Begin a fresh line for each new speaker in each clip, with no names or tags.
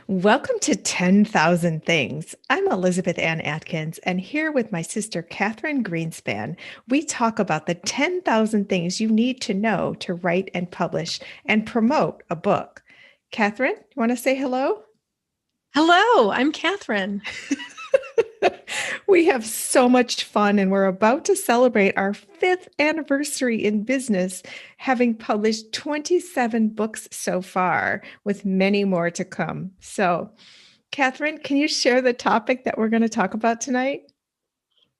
Welcome to 10,000 Things. I'm Elizabeth Ann Atkins, and here with my sister Catherine Greenspan, we talk about the 10,000 things you need to know to write and publish and promote a book. Catherine, you want to say hello?
Hello, I'm Catherine.
We have so much fun, and we're about to celebrate our fifth anniversary in business, having published 27 books so far, with many more to come. So, Catherine, can you share the topic that we're going to talk about tonight?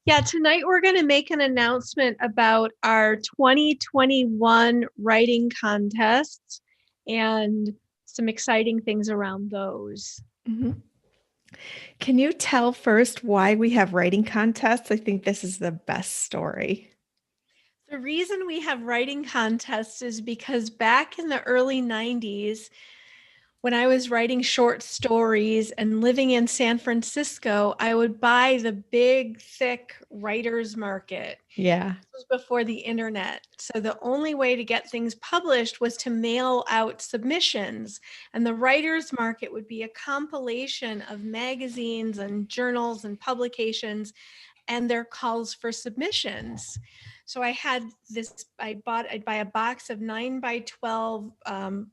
Yeah, tonight we're going to make an announcement about our 2021 writing contests and some exciting things around those.
Mhm. Can you tell first why we have writing contests? I think this is the best story.
The reason we have writing contests is because back in the early 90s, when I was writing short stories and living in San Francisco, I would buy the big, thick writer's market.
Yeah.
This was before the internet. So the only way to get things published was to mail out submissions. And the writer's market would be a compilation of magazines and journals and publications and their calls for submissions. So I had this, I'd buy a box of 9 by 12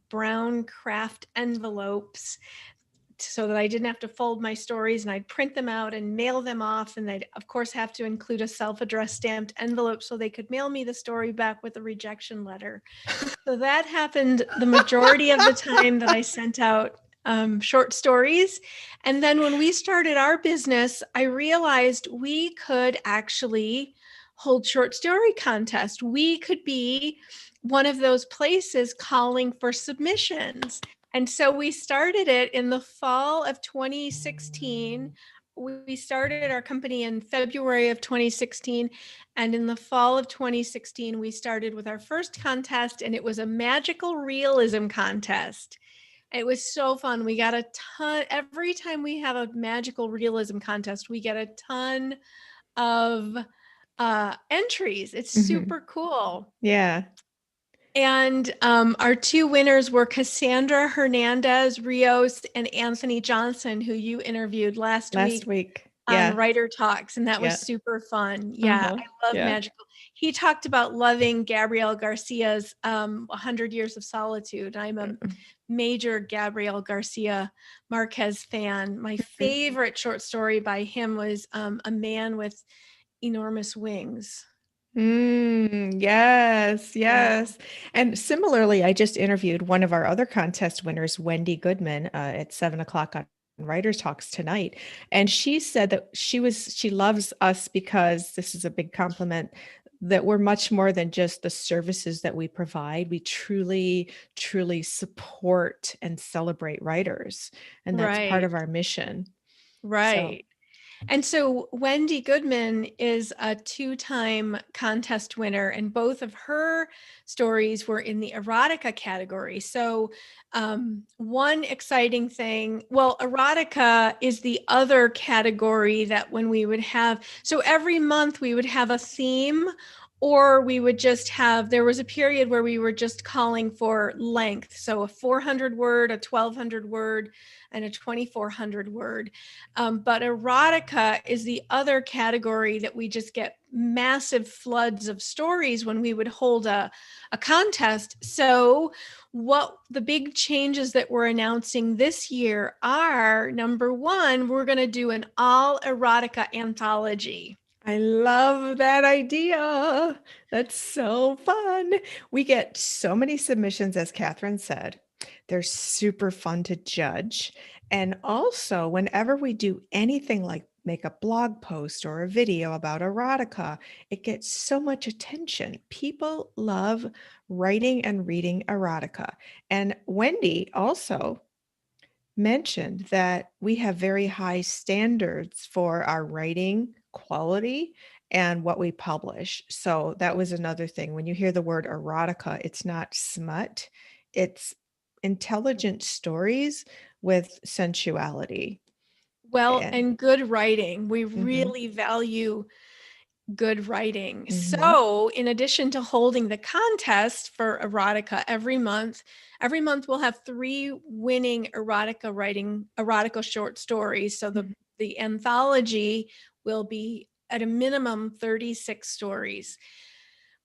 brown craft envelopes so that I didn't have to fold my stories, and I'd print them out and mail them off. And they'd, of course, have to include a self-addressed stamped envelope so they could mail me the story back with a rejection letter. So that happened the majority of the time that I sent out short stories. And then when we started our business, I realized we could actually hold short story contests. We could be one of those places calling for submissions. And so we started it in the fall of 2016. We started our company in February of 2016. And in the fall of 2016, we started with our first contest, and it was a magical realism contest. It was so fun. We got a ton, every time we have a magical realism contest, we get a ton of entries. It's
Mhm.
super cool.
Yeah.
And our two winners were Cassandra Hernandez Rios and Anthony Johnson, who you interviewed last
Last
week
week.
on
Yeah.
Writer Talks. And that was
Yeah.
super fun. Yeah,
Uh-huh.
I love
Yeah.
magical. He talked about loving Gabriel Garcia's 100 Years of Solitude. I'm a major Gabriel Garcia Marquez fan. My
Mhm.
favorite short story by him was A Man with Enormous Wings.
Yes,
Yeah.
yes. And similarly, I just interviewed one of our other contest winners, Wendy Goodman, at 7 o'clock on Writers Talks tonight. And she said that she loves us because this is a big compliment, that we're much more than just the services that we provide. We truly, truly support and celebrate writers. And that's part
Right,
of our mission. So,
right. And so Wendy Goodman is a two-time contest winner, and both of her stories were in the erotica category. So one exciting thing, well, erotica is the other category that when we would have, so every month we would have a theme, or we would just have, there was a period where we were just calling for length. So a 400 word, a 1200 word, and a 2400 word. But erotica is the other category that we just get massive floods of stories when we would hold a contest. So, what the big changes that we're announcing this year are, number one, we're going to do an all erotica anthology.
I love that idea. That's so fun. We get so many submissions, as Catherine said. They're super fun to judge. And also, whenever we do anything like make a blog post or a video about erotica, it gets so much attention. People love writing and reading erotica. And Wendy also mentioned that we have very high standards for our writing quality and what we publish. So that was another thing. When you hear the word erotica, it's not smut, it's intelligent stories with sensuality.
Well,
And
and good writing. We
mhm,
really value good writing.
Mm-hmm.
So, in addition to holding the contest for erotica every month we'll have 3 winning erotica short stories. So the anthology will be at a minimum 36 stories.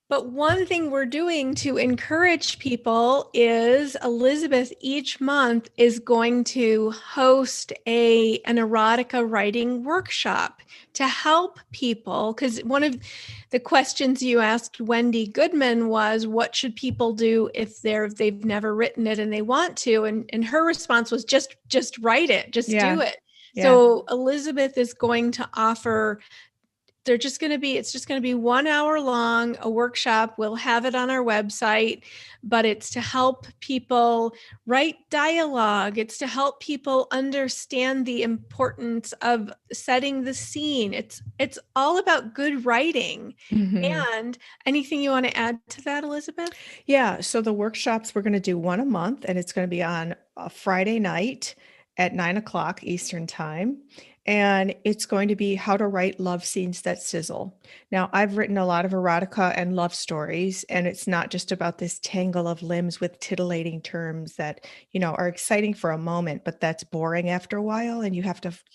But one thing we're doing to encourage people is Elizabeth each month is going to host an erotica writing workshop to help people. Because one of the questions you asked Wendy Goodman was, what should people do if they've never written it and they want to? And her response was just write it, just
Yeah.
do it.
Yeah.
So Elizabeth is going to offer, it's just going to be 1 hour long, a workshop. We'll have it on our website, but it's to help people write dialogue. It's to help people understand the importance of setting the scene. It's all about good writing.
Mm-hmm.
And anything you want to add to that, Elizabeth?
Yeah, so the workshops, we're going to do one a month, and it's going to be on a Friday night at 9 o'clock Eastern time. And it's going to be how to write love scenes that sizzle. Now, I've written a lot of erotica and love stories, and it's not just about this tangle of limbs with titillating terms that, are exciting for a moment, but that's boring after a while. And you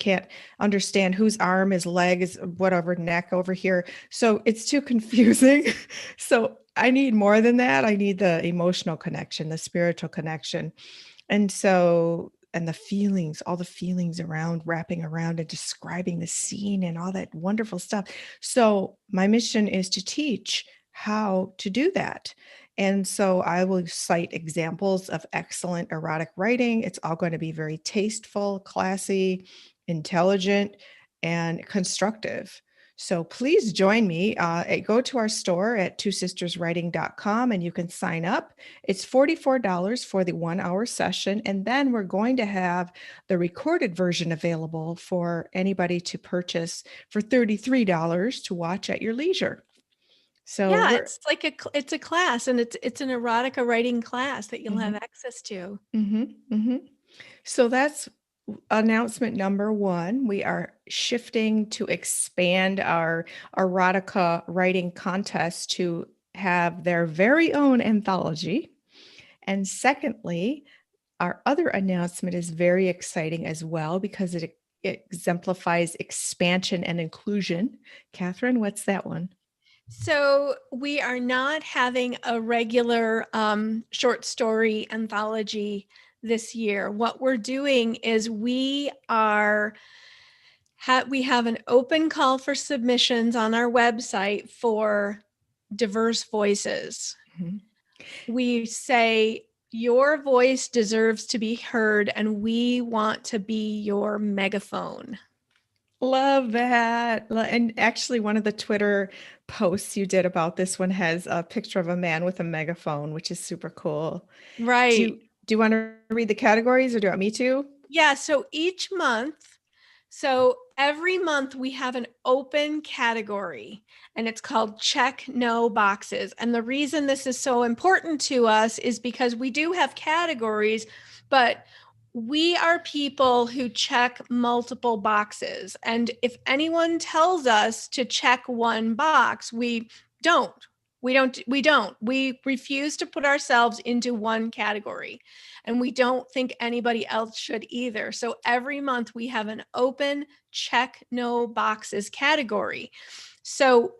can't understand whose arm is leg is whatever, neck over here. So it's too confusing. So I need more than that. I need the emotional connection, the spiritual connection. And so, and the feelings, all the feelings around wrapping around and describing the scene and all that wonderful stuff. So, my mission is to teach how to do that. And so, I will cite examples of excellent erotic writing. It's all going to be very tasteful, classy, intelligent, and constructive. So please join me. Go to our store at twosisterswriting.com and you can sign up. It's $44 for the 1 hour session. And then we're going to have the recorded version available for anybody to purchase for $33 to watch at your leisure. So
Yeah,
we're
it's like it's a class, and it's an erotica writing class that you'll have
Mhm,
access to.
mhm, mhm. So that's announcement number one. We are shifting to expand our erotica writing contest to have their very own anthology. And secondly, our other announcement is very exciting as well because it exemplifies expansion and inclusion. Catherine, what's that one?
So we are not having a regular short story anthology this year. What we're doing is we have an open call for submissions on our website for diverse voices.
Mhm.
We say your voice deserves to be heard, and we want to be your megaphone.
Love that. And actually, one of the Twitter posts you did about this one has a picture of a man with a megaphone, which is super cool. Do
Right.
you do you want to read the categories or do you want me to?
Yeah, so every month we have an open category, and it's called check no boxes. And the reason this is so important to us is because we do have categories, but we are people who check multiple boxes. And if anyone tells us to check one box, don't. We refuse to put ourselves into one category, and we don't think anybody else should either. So every month we have an open check no boxes category. So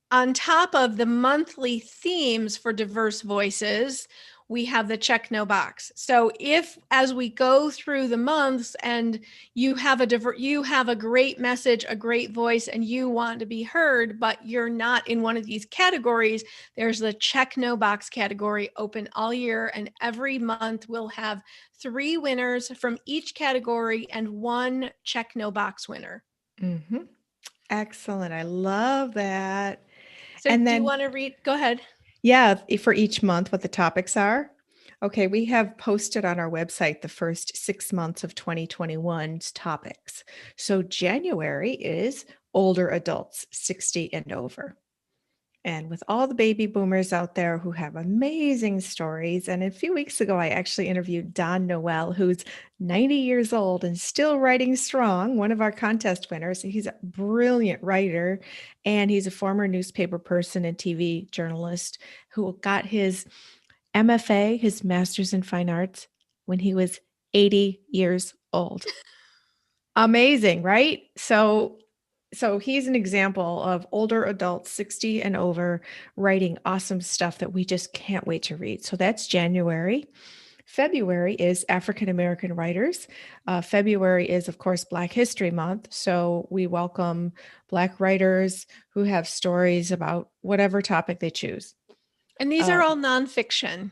on top of the monthly themes for diverse voices, we have the check no box. So if as we go through the months and you have a great message, a great voice, and you want to be heard, but you're not in one of these categories, there's the check no box category open all year. And every month we'll have 3 winners from each category and 1 check no box winner.
Mhm. Excellent. I love that.
So
And
do you
then,
want to read? Go ahead.
yeah, for each month, what the topics are. Okay, we have posted on our website the first 6 months of 2021's topics. So January is older adults, 60 and over. And with all the baby boomers out there who have amazing stories. And a few weeks ago, I actually interviewed Don Noel, who's 90 years old and still writing strong, one of our contest winners. He's a brilliant writer, and he's a former newspaper person and TV journalist who got his MFA, his Master's in Fine Arts, when he was 80 years old. Amazing, right? So he's an example of older adults, 60 and over, writing awesome stuff that we just can't wait to read. So that's January. February is African American writers. February is, of course, Black History Month. So we welcome Black writers who have stories about whatever topic they choose.
And these are all nonfiction.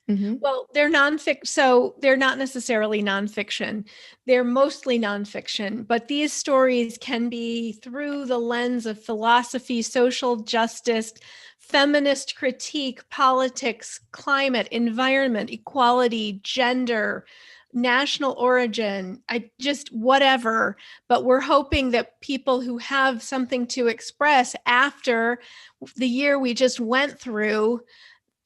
Mhm.
Well, they're nonfiction, so they're not necessarily nonfiction. They're mostly nonfiction, but these stories can be through the lens of philosophy, social justice, feminist critique, politics, climate, environment, equality, gender, national origin, I just whatever. But we're hoping that people who have something to express after the year we just went through,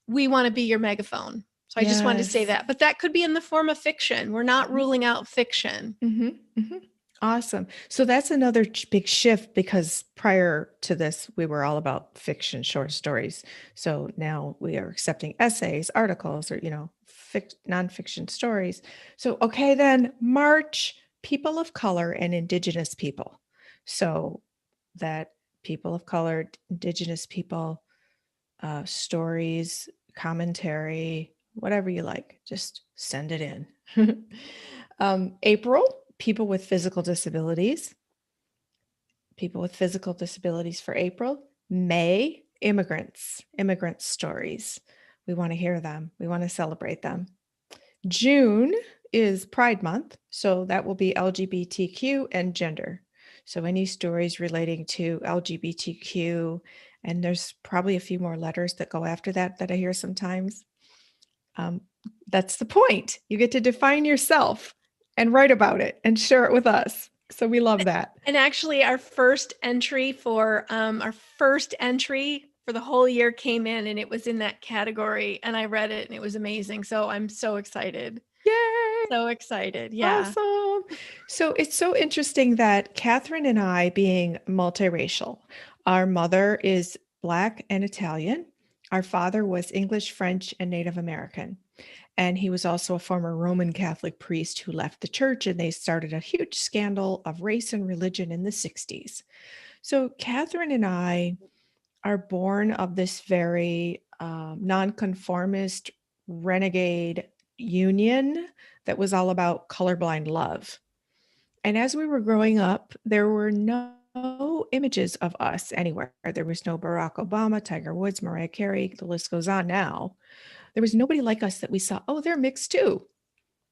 we want to be your megaphone. So I just wanted to say
Yes.
that. But that could be in the form of fiction. We're not ruling out fiction.
Mhm, mhm. Awesome. So that's another big shift, because prior to this, we were all about fiction, short stories. So now we are accepting essays, articles, or, nonfiction stories. So, okay, then March, people of color and Indigenous people. So that people of color, Indigenous people, stories, commentary, whatever you like, just send it in. April, people with physical disabilities. People with physical disabilities for April. May, immigrant stories. We want to hear them. We want to celebrate them. June is Pride Month, so that will be LGBTQ and gender. So any stories relating to LGBTQ, and there's probably a few more letters that go after that I hear sometimes. Um, that's the point. You get to define yourself and write about it and share it with us. So we love that.
And actually, our first entry for the whole year came in, and it was in that category. And I read it, and it was amazing. So I'm so excited.
Yay!
So excited. Yeah.
Awesome. So it's so interesting that Catherine and I, being multiracial, our mother is Black and Italian. Our father was English, French, and Native American. And he was also a former Roman Catholic priest who left the church, and they started a huge scandal of race and religion in the 60s. So Catherine and I are born of this very nonconformist, renegade union that was all about colorblind love. And as we were growing up, there were no images of us anywhere. There was no Barack Obama, Tiger Woods, Mariah Carey, the list goes on now. There was nobody like us that we saw, oh, they're mixed too.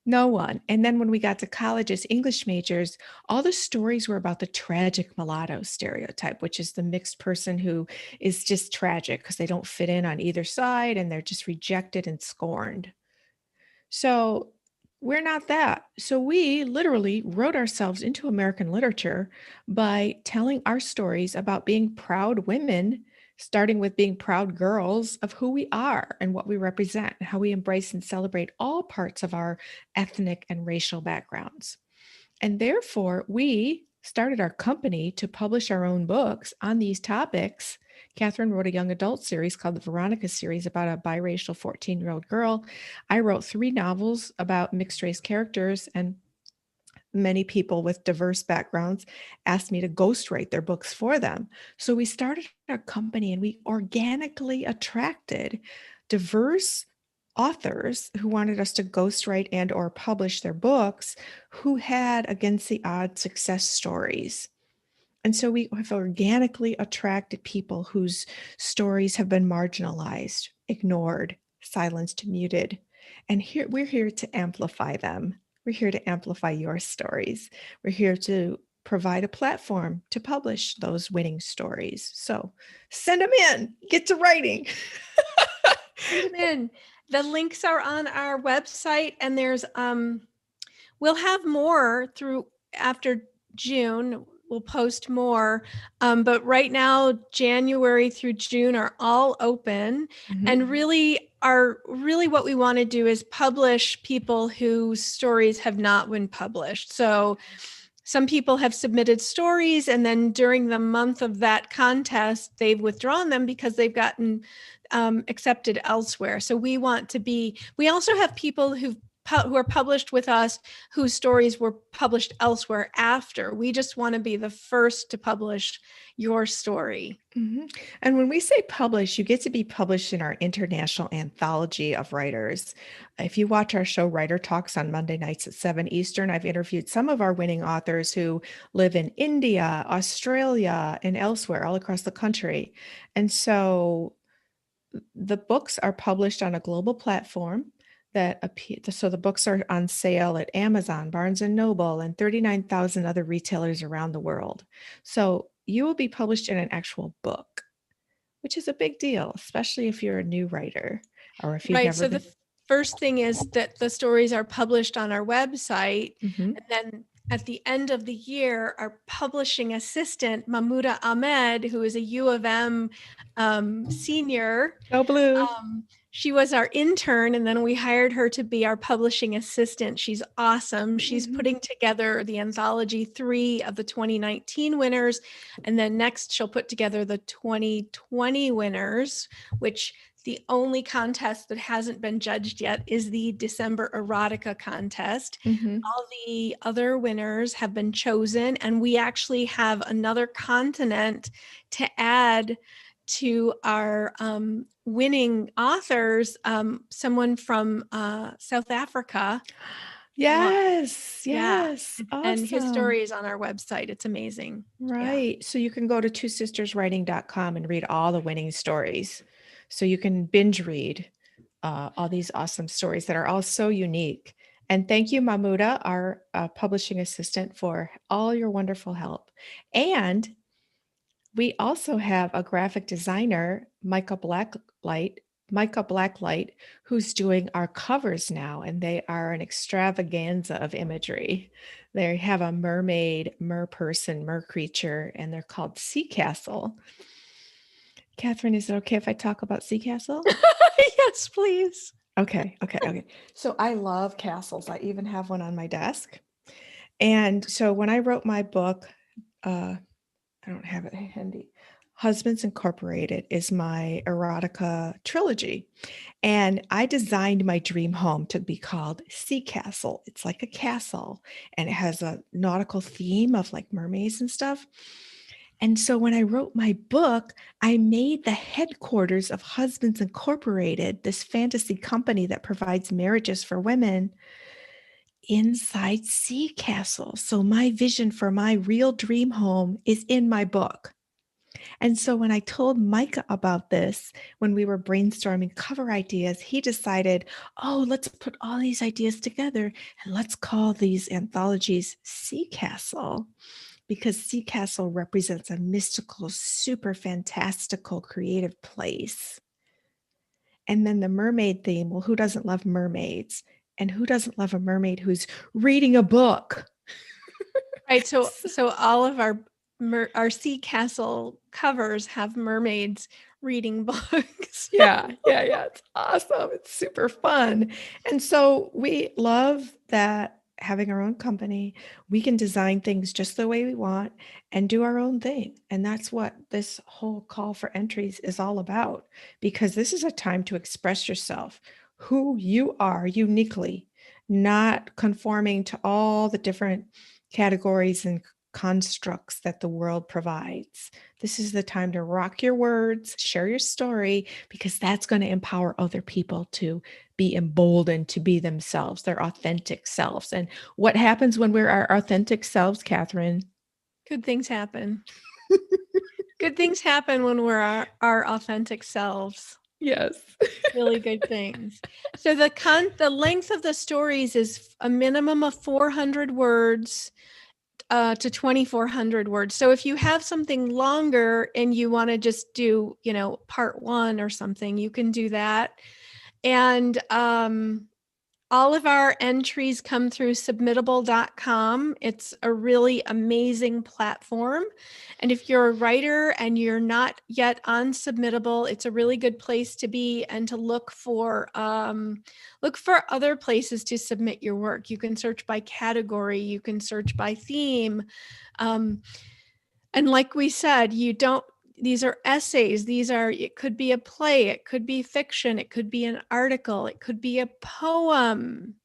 No one. And then when we got to college as English majors, all the stories were about the tragic mulatto stereotype, which is the mixed person who is just tragic because they don't fit in on either side and they're just rejected and scorned. So we're not that. So we literally wrote ourselves into American literature by telling our stories about being proud women, starting with being proud girls of who we are and what we represent, and how we embrace and celebrate all parts of our ethnic and racial backgrounds. And therefore, we started our company to publish our own books on these topics. Catherine wrote a young adult series called the Veronica series about a biracial 14-year-old girl. I wrote 3 novels about mixed race characters, and many people with diverse backgrounds asked me to ghostwrite their books for them. So we started our company, and we organically attracted diverse authors who wanted us to ghostwrite and or publish their books, who had against the odds success stories. And so we have organically attracted people whose stories have been marginalized, ignored, silenced, muted. And here we're here to amplify them. We're here to amplify your stories. We're here to provide a platform to publish those winning stories. So send them in, get to writing.
Send them in. The links are on our website, and we'll have more through after June. we'll post more. But right now, January through June are all open, and really what we want to do is publish people whose stories have not been published. So some people have submitted stories, and then during the month of that contest, they've withdrawn them because they've gotten accepted elsewhere. So we also have people who are published with us whose stories were published elsewhere after. We just want to be the first to publish your story.
And when we say publish, you get to be published in our international anthology of writers. If you watch our show Writer Talks on Monday nights at 7 Eastern, I've interviewed some of our winning authors who live in India, Australia, and elsewhere all across the country. And so the books are published on a global platform so the books are on sale at Amazon, Barnes and Noble, and 39,000 other retailers around the world. So you will be published in an actual book, which is a big deal, especially if you're a new writer or if you've never been.
The first thing is that the stories are published on our website, and then at the end of the year, our publishing assistant, Mahmouda Ahmed, who is a U of M senior,
Go Blue.
She was our intern, and then we hired her to be our publishing assistant. She's awesome. She's putting together the anthology 3 of the 2019 winners, and then next she'll put together the 2020 winners, which the only contest that hasn't been judged yet is the December Erotica contest. All the other winners have been chosen, and we actually have another continent to add to our winning authors, someone from South Africa.
Yes.
Yeah.
Awesome.
And his story is on our website. It's amazing.
Right. Yeah. So you can go to twosisterswriting.com and read all the winning stories. So you can binge read all these awesome stories that are all so unique. And thank you, Mahmouda, our publishing assistant, for all your wonderful help. And we also have a graphic designer, Micah Blacklight, who's doing our covers now, and they are an extravaganza of imagery. They have a mermaid, mer person, mer creature, and they're called Sea Castle. Catherine, is it okay if I talk about Sea Castle?
Yes, please.
Okay. So I love castles. I even have one on my desk. And so when I wrote my book, I don't have it handy. Husbands Incorporated is my erotica trilogy. And I designed my dream home to be called Sea Castle. It's like a castle, and it has a nautical theme of like mermaids and stuff. And so when I wrote my book, I made the headquarters of Husbands Incorporated, this fantasy company that provides marriages for women, inside Sea Castle. So my vision for my real dream home is in my book. And so when I told Micah about this, when we were brainstorming cover ideas, he decided, oh, let's put all these ideas together and let's call these anthologies Sea Castle, because Sea Castle represents a mystical, super fantastical, creative place. And then the mermaid theme, well, who doesn't love mermaids? And who doesn't love a mermaid who's reading a book?
Right. So all of our Sea Castle covers have mermaids reading books.
Yeah. It's awesome. It's super fun. And so we love that, having our own company, we can design things just the way we want and do our own thing. And that's what this whole call for entries is all about, because this is a time to express yourself, who you are uniquely, not conforming to all the different categories and constructs that the world provides. This is the time to rock your words, share your story, because that's going to empower other people to be emboldened to be themselves, their authentic selves. And what happens when we're our authentic selves, Catherine?
Good things happen. Good things happen when we're our authentic selves.
Yes.
Really good things. So the length of the stories is a minimum of 400 words to 2,400 words. So if you have something longer and you want to just do, part 1 or something, you can do that. And All of our entries come through submittable.com. It's a really amazing platform. And if you're a writer and you're not yet on Submittable, it's a really good place to be and to look for other places to submit your work. You can search by category, you can search by theme. And like we said, these are essays. It could be a play, it could be fiction, it could be an article, it could be a poem,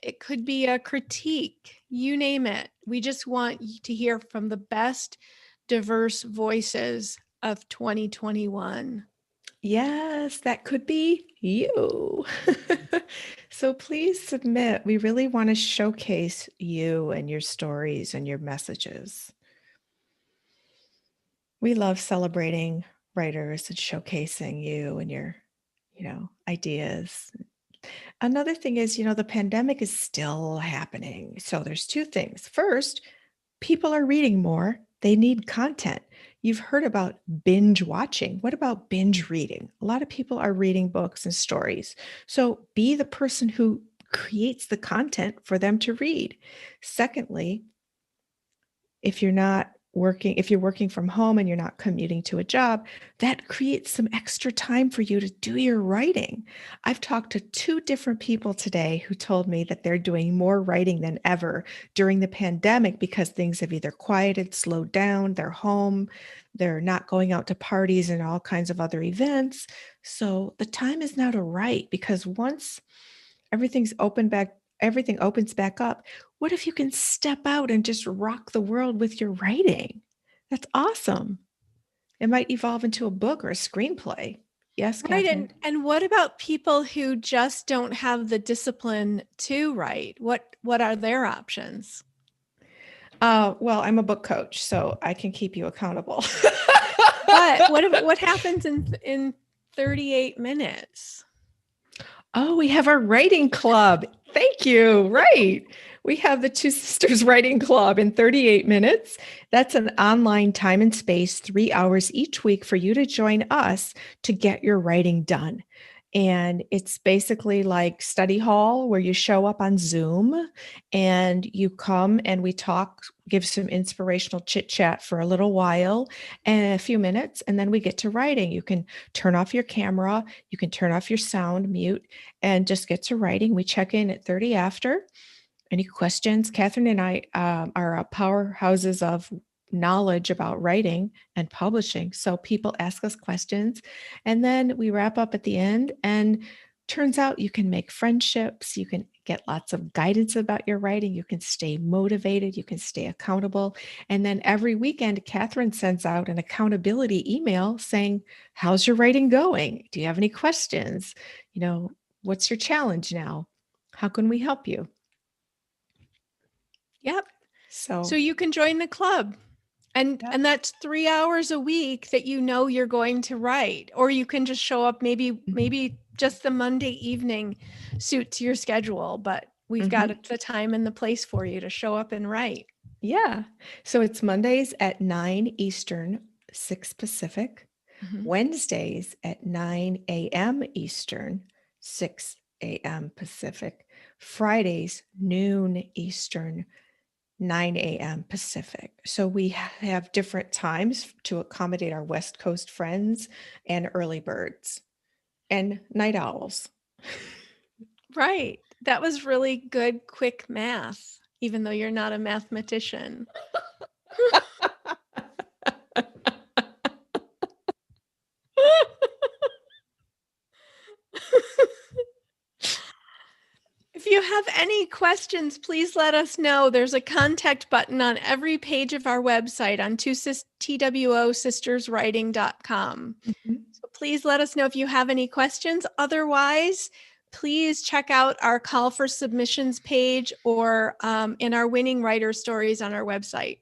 it could be a critique, you name it. We just want to hear from the best diverse voices of 2021.
Yes, that could be you. So please submit. We really want to showcase you and your stories and your messages. We love celebrating writers and showcasing you and your, ideas. Another thing is, the pandemic is still happening. So there's two things. First, people are reading more. They need content. You've heard about binge watching. What about binge reading? A lot of people are reading books and stories. So be the person who creates the content for them to read. Secondly, if you're working from home and you're not commuting to a job, that creates some extra time for you to do your writing. I've talked to 2 different people today who told me that they're doing more writing than ever during the pandemic because things have either quieted, slowed down, they're home, they're not going out to parties and all kinds of other events. So the time is now to write, because once everything opens back up, what if you can step out and just rock the world with your writing? That's awesome. It might evolve into a book or a screenplay. Yes,
Right.
Catherine?
And what about people who just don't have the discipline to write? What are their options?
Well, I'm a book coach, so I can keep you accountable.
But what happens in 38 minutes?
Oh, we have our writing club. Thank you. Right. We have the Two Sisters Writing Club in 38 minutes. That's an online time and space, 3 hours each week for you to join us to get your writing done. And it's basically like study hall where you show up on Zoom and you come and we talk, give some inspirational chit chat for a little while and a few minutes, and then we get to writing. You can turn off your camera, you can turn off your sound, mute, and just get to writing. We check in at 30 after. Any questions? Catherine and I are powerhouses of knowledge about writing and publishing. So people ask us questions and then we wrap up at the end, and turns out you can make friendships, you can get lots of guidance about your writing, you can stay motivated, you can stay accountable. And then every weekend, Catherine sends out an accountability email saying, how's your writing going? Do you have any questions? What's your challenge now? How can we help you?
Yep. So
So
you can join the club. And
yeah.
and that's 3 hours a week that you're going to write. Or you can just show up, maybe just the Monday evening suits your schedule, but we've got the time and the place for you to show up and write.
Yeah. So it's Mondays at 9 Eastern, 6 Pacific. Wednesdays at 9 a.m. Eastern, 6 a.m. Pacific. Fridays, noon Eastern, 9 a.m. Pacific. So we have different times to accommodate our West Coast friends and early birds and night owls.
Right. That was really good, quick math, even though you're not a mathematician. If you have any questions, please let us know. There's a contact button on every page of our website on twosisterswriting.com. So please let us know if you have any questions. Otherwise, please check out our call for submissions page or in our winning writer stories on our website.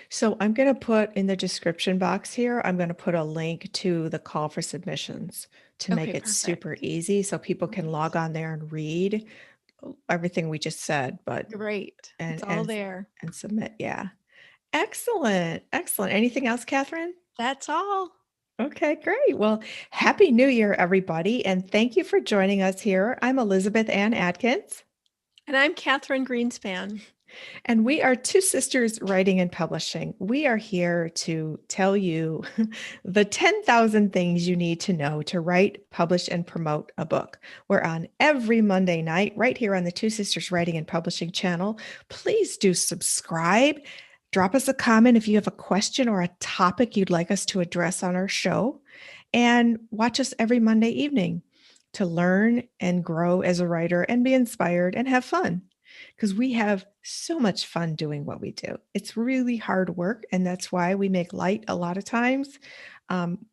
So I'm going to put in the description box here, I'm going to put a link to the call for submissions to make it super easy so people can log on there and read everything we just said, but
great. It's all there.
And submit. Yeah. Excellent. Excellent. Anything else, Catherine?
That's all.
Okay, great. Well, Happy New Year, everybody. And thank you for joining us here. I'm Elizabeth Ann Atkins.
And I'm Catherine Greenspan.
And we are two sisters writing and publishing. We are here to tell you the 10,000 things you need to know to write, publish, and promote a book. We're on every Monday night right here on the Two Sisters Writing and Publishing channel. Please do subscribe. Drop us a comment if you have a question or a topic you'd like us to address on our show. And watch us every Monday evening to learn and grow as a writer and be inspired and have fun because we have so much fun doing what we do. It's really hard work, and that's why we make light a lot of times.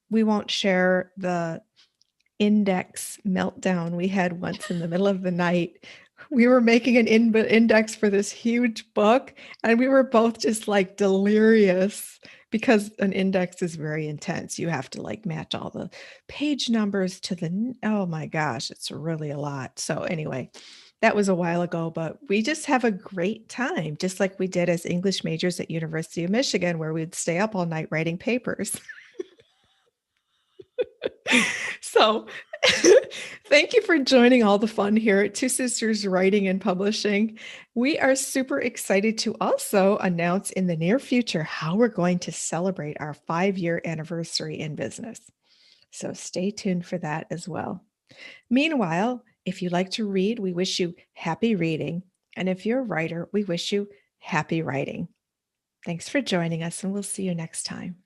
We won't share the index meltdown we had once in the middle of the night. We were making an index for this huge book, and we were both just like delirious because an index is very intense. You have to like match all the page numbers to the, oh my gosh, it's really a lot. So, anyway, that was a while ago, but we just have a great time, just like we did as English majors at University of Michigan, where we'd stay up all night writing papers. So, thank you for joining all the fun here at Two Sisters Writing and Publishing. We are super excited to also announce in the near future how we're going to celebrate our 5-year anniversary in business. So, stay tuned for that as well. Meanwhile, if you like to read, we wish you happy reading. And if you're a writer, we wish you happy writing. Thanks for joining us, and we'll see you next time.